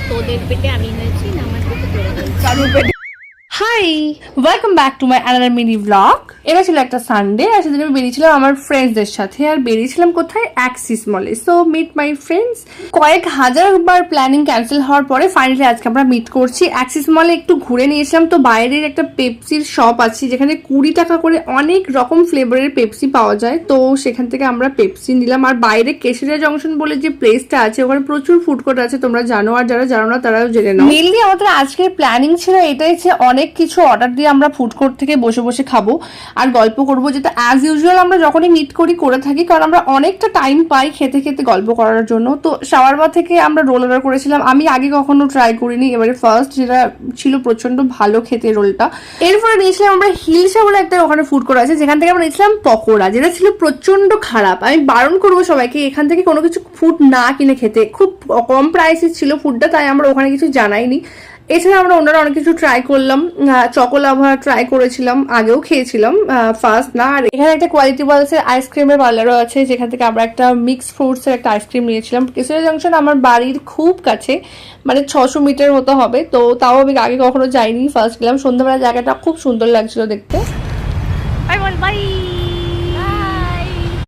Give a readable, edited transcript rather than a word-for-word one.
তোদের পেটে আমি হয়েছি না আমার পেটে তোরা হয়েছি। Hi, welcome back to my another mini blog. এটা ছিল একটা সানডে আর সেদিন আমি বেরিয়েছিলাম আমার ফ্রেন্ডসদের সাথে। আর বেরিয়েছিলাম কোথায়? অ্যাক্সিস মলে। So meet my friends. কয়েক হাজারবার প্ল্যানিং ক্যান্সেল হওয়ার পরে ফাইনালি আজকে আমরা মিট করছি। অ্যাক্সিস মলে একটু ঘুরে নিয়েছিলাম। তো বাইরের একটা পেপসির শপ আছে যেখানে 20 টাকা করে অনেক রকম ফ্লেভারের পেপসি পাওয়া যায়। তো সেখান থেকে আমরা পেপসি নিলাম। আর বাইরে কেশরিয়া জংশন বলে যে প্লেসটা আছে ওখানে প্রচুর ফুড কোর্ট আছে, তোমরা জানো, আর যারা জানো না তারাও জেনে নাও। মেনলি আমাদের আজকের প্ল্যানিং ছিল এটাই যে অনেক কিছু অর্ডার দিয়ে আমরা ফুড কোর্ট থেকে বসে বসে খাবো আর গল্প করবো, যেটা অ্যাজ ইউজুয়াল আমরা যখনই মিট করি করে থাকি, কারণ আমরা অনেকটা টাইম পাই খেতে খেতে গল্প করার জন্য। তো শাওয়ারমা থেকে আমরা রোল অর্ডার করেছিলাম। আমি আগে কখনো ট্রাই করিনি, এবারে ফার্স্ট, যেটা ছিল প্রচন্ড ভালো খেতে রোলটা। এরপরে নিয়েছিলাম আমরা হিলসা বলে একটা ওখানে ফুড কোর্ট আছে, যেখান থেকে আমরা নিয়েছিলাম পকোড়া, যেটা ছিল প্রচন্ড খারাপ। আমি বারণ করবো সবাইকে এখান থেকে কোনো কিছু ফুড না কিনে খেতে। খুব কম প্রাইসে ছিল ফুডটা, তাই আমরা ওখানে কিছু জানাইনি। এছাড়া আমরা ওনারা অনেক কিছু ট্রাই করলাম। চকোলাভা ট্রাই করেছিলাম, আগেও খেয়েছিলাম, ফার্স্ট না। আর এখানে একটা কোয়ালিটি ওয়ালসের আইসক্রিমের পার্লারও আছে, যেখান থেকে আমরা একটা মিক্স ফ্রুটসের একটা আইসক্রিম নিয়েছিলাম। কেশরিয়া জংশন আমার বাড়ির খুব কাছে, মানে 600 মিটার মতো হবে। তো তাও আমি আগে কখনো যাইনি, ফার্স্ট গেলাম। সন্ধ্যাবেলা জায়গাটা খুব সুন্দর লাগছিল দেখতে। বাই বল বাই।